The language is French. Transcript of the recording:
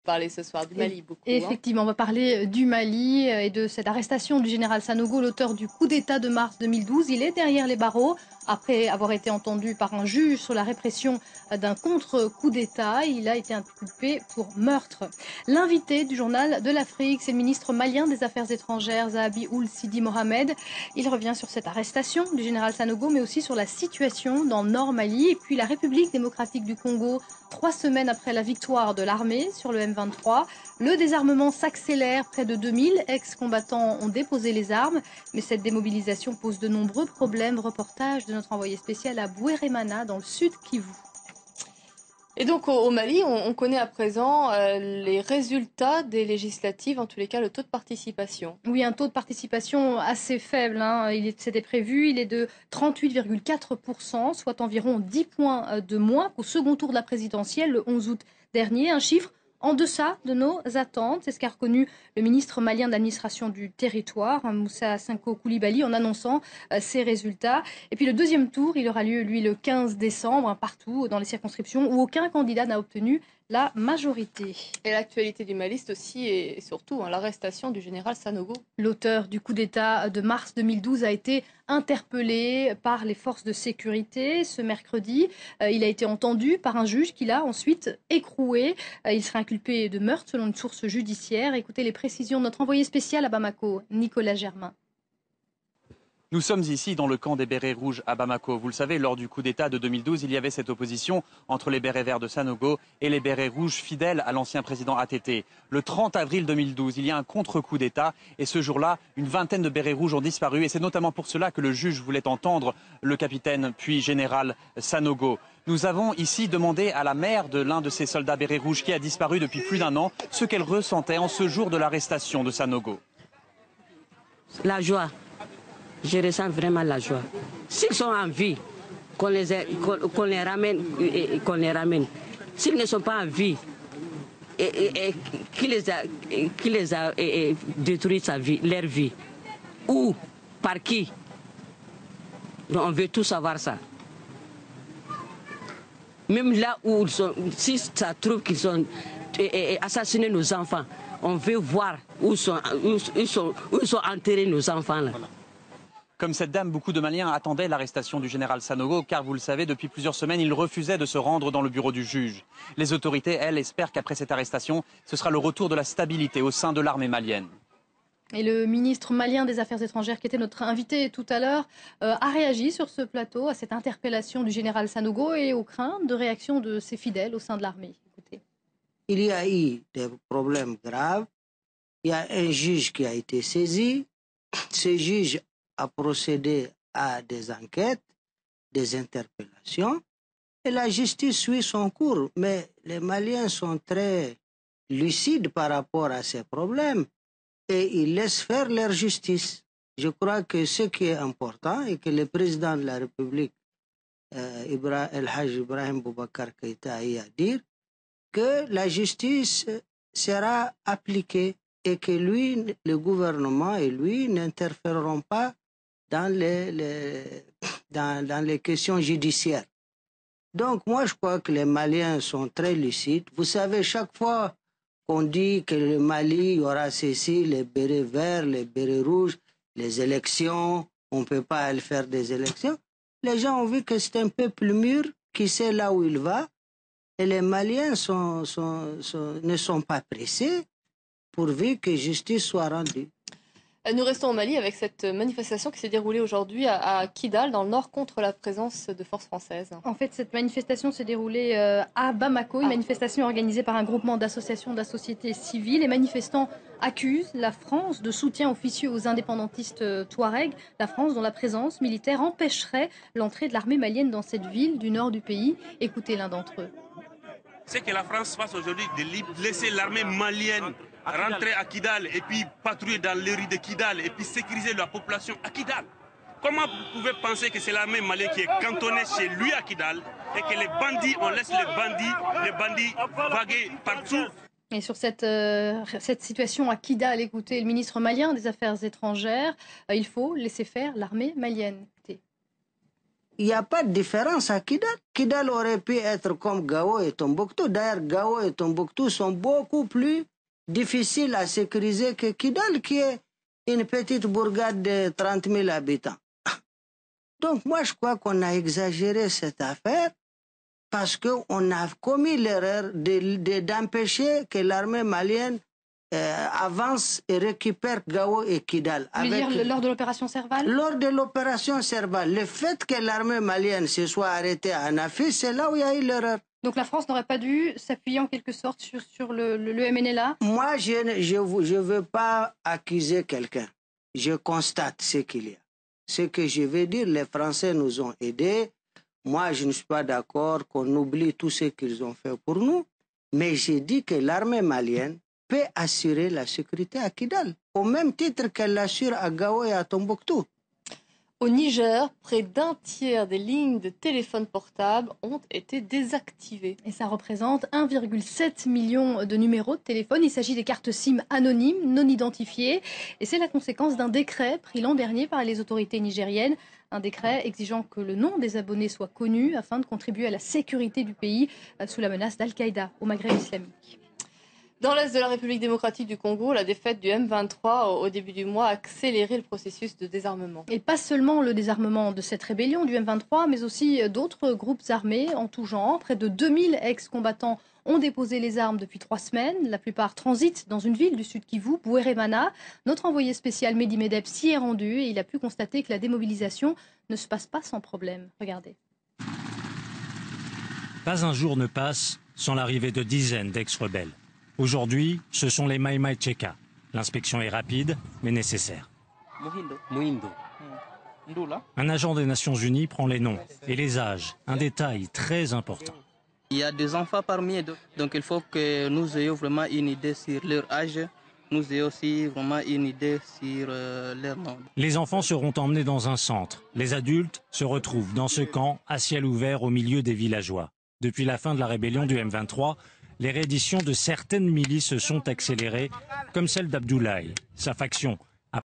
parler ce soir du Mali beaucoup. Effectivement, on va parler du Mali et de cette arrestation du général Sanogo, l'auteur du coup d'État de mars 2012. Il est derrière les barreaux après avoir été entendu par un juge sur la répression d'un contre-coup d'État. Il a été inculpé pour meurtre. L'invité du journal de l'Afrique, c'est le ministre malien des Affaires étrangères, Zahabi Ould Sidi Mohamed. Il revient sur cette arrestation du général Sanogo, mais aussi sur la situation dans le Nord Mali et puis la République démocratique du Congo. 3 semaines après la victoire de l'armée sur le M23, le désarmement s'accélère. Près de 2000 ex-combattants ont déposé les armes. Mais cette démobilisation pose de nombreux problèmes. Reportage de notre envoyé spécial à Bouéremana, dans le sud Kivu. Et donc au Mali, on connaît à présent les résultats des législatives, en tous les cas le taux de participation. Oui, un taux de participation assez faible. C'était prévu, il est de 38,4%, soit environ 10 points de moins qu'au second tour de la présidentielle le 11 août dernier. Un chiffre en deçà de nos attentes. C'est ce qu'a reconnu le ministre malien de l'administration du territoire, Moussa Sanko Coulibaly, en annonçant ces résultats. Et puis le deuxième tour, il aura lieu, lui, le 15 décembre, partout dans les circonscriptions où aucun candidat n'a obtenu la majorité. Et l'actualité du Mali, c'est aussi et surtout l'arrestation du général Sanogo. L'auteur du coup d'État de mars 2012 a été interpellé par les forces de sécurité ce mercredi. Il a été entendu par un juge qui l'a ensuite écroué. Il sera inculpé de meurtre selon une source judiciaire. Écoutez les précisions de notre envoyé spécial à Bamako, Nicolas Germain. Nous sommes ici dans le camp des bérets rouges à Bamako. Vous le savez, lors du coup d'État de 2012, il y avait cette opposition entre les bérets verts de Sanogo et les bérets rouges fidèles à l'ancien président ATT. Le 30 avril 2012, il y a un contre-coup d'État et ce jour-là, une vingtaine de bérets rouges ont disparu et c'est notamment pour cela que le juge voulait entendre le capitaine puis général Sanogo. Nous avons ici demandé à la mère de l'un de ces soldats bérets rouges qui a disparu depuis plus d'1 an ce qu'elle ressentait en ce jour de l'arrestation de Sanogo. La joie. Je ressens vraiment la joie. S'ils sont en vie, qu'on les ramène. S'ils ne sont pas en vie, qui les a détruit leur vie? Où? Par qui? Donc on veut tout savoir ça. Même là où ils sont, si ça trouve qu'ils ont assassiné nos enfants, on veut voir où sont enterrés nos enfants là. Comme cette dame, beaucoup de Maliens attendaient l'arrestation du général Sanogo car, vous le savez, depuis plusieurs semaines, il refusait de se rendre dans le bureau du juge. Les autorités, elles, espèrent qu'après cette arrestation, ce sera le retour de la stabilité au sein de l'armée malienne. Et le ministre malien des Affaires étrangères, qui était notre invité tout à l'heure, a réagi sur ce plateau à cette interpellation du général Sanogo et aux craintes de réaction de ses fidèles au sein de l'armée. Écoutez. Il y a eu des problèmes graves. Il y a un juge qui a été saisi. Ce juge a procédé à des enquêtes, des interpellations, et la justice suit son cours. Mais les Maliens sont très lucides par rapport à ces problèmes et ils laissent faire leur justice. Je crois que ce qui est important et que le président de la République, El Haj Ibrahim Boubacar Keïta, a eu à dire, que la justice sera appliquée et que lui, le gouvernement et lui n'interféreront pas dans les questions judiciaires. Donc moi je crois que les Maliens sont très lucides. Vous savez, chaque fois qu'on dit que le Mali, il y aura ceci, les bérets verts, les bérets rouges, les élections, on ne peut pas aller faire des élections, les gens ont vu que c'est un peuple mûr qui sait là où il va et les Maliens ne sont pas pressés pourvu que justice soit rendue. Nous restons au Mali avec cette manifestation qui s'est déroulée aujourd'hui à Kidal, dans le nord, contre la présence de forces françaises. En fait, cette manifestation s'est déroulée à Bamako, une manifestation organisée par un groupement d'associations de la société civile. Les manifestants accusent la France de soutien officieux aux indépendantistes touaregs, la France dont la présence militaire empêcherait l'entrée de l'armée malienne dans cette ville du nord du pays. Écoutez l'un d'entre eux. C'est que la France fasse aujourd'hui de laisser l'armée malienne rentrer à Kidal et puis patrouiller dans les rues de Kidal et puis sécuriser la population à Kidal. Comment vous pouvez penser que c'est l'armée malienne qui est cantonnée chez lui à Kidal et que les bandits, on laisse les bandits vaguer partout? Et sur cette situation à Kidal, écoutez, le ministre malien des Affaires étrangères, il faut laisser faire l'armée malienne. Écoutez. il n'y a pas de différence à Kidal. Kidal aurait pu être comme Gao et Tombouctou. D'ailleurs, Gao et Tombouctou sont beaucoup plus difficiles à sécuriser que Kidal, qui est une petite bourgade de 30 000 habitants. Donc moi, je crois qu'on a exagéré cette affaire parce qu'on a commis l'erreur d'empêcher que l'armée malienne avance et récupère Gao et Kidal. Vous voulez dire lors de l'opération Serval? Lors de l'opération Serval. Le fait que l'armée malienne se soit arrêtée à Anafi, c'est là où il y a eu l'erreur. Donc la France n'aurait pas dû s'appuyer en quelque sorte sur le MNLA? Moi, je veux pas accuser quelqu'un. Je constate ce qu'il y a. Ce que je veux dire, les Français nous ont aidés. Moi, je ne suis pas d'accord qu'on oublie tout ce qu'ils ont fait pour nous. Mais j'ai dit que l'armée malienne peut assurer la sécurité à Kidal, au même titre qu'elle l'assure à Gao et à Tombouctou. Au Niger, près d'un tiers des lignes de téléphone portable ont été désactivées. Et ça représente 1,7 million de numéros de téléphone. Il s'agit des cartes SIM anonymes, non identifiées. Et c'est la conséquence d'un décret pris l'an dernier par les autorités nigériennes. Un décret exigeant que le nom des abonnés soit connu afin de contribuer à la sécurité du pays sous la menace d'Al-Qaïda au Maghreb islamique. Dans l'est de la République démocratique du Congo, la défaite du M23 au début du mois a accéléré le processus de désarmement. Et pas seulement le désarmement de cette rébellion du M23, mais aussi d'autres groupes armés en tout genre. Près de 2000 ex-combattants ont déposé les armes depuis 3 semaines. La plupart transitent dans une ville du sud Kivu, Bouéremana. Notre envoyé spécial Mehdi Medeb s'y est rendu et il a pu constater que la démobilisation ne se passe pas sans problème. Regardez. Pas un jour ne passe sans l'arrivée de dizaines d'ex-rebelles. Aujourd'hui, ce sont les Maïmaï Tcheka. L'inspection est rapide, mais nécessaire. Un agent des Nations Unies prend les noms et les âges, un détail très important. Il y a des enfants parmi eux, donc il faut que nous ayons vraiment une idée sur leur âge, nous ayons aussi vraiment une idée sur leur nom. Les enfants seront emmenés dans un centre. Les adultes se retrouvent dans ce camp à ciel ouvert au milieu des villageois. Depuis la fin de la rébellion du M23, les redditions de certaines milices se sont accélérées, comme celle d'Abdoulaye. Sa faction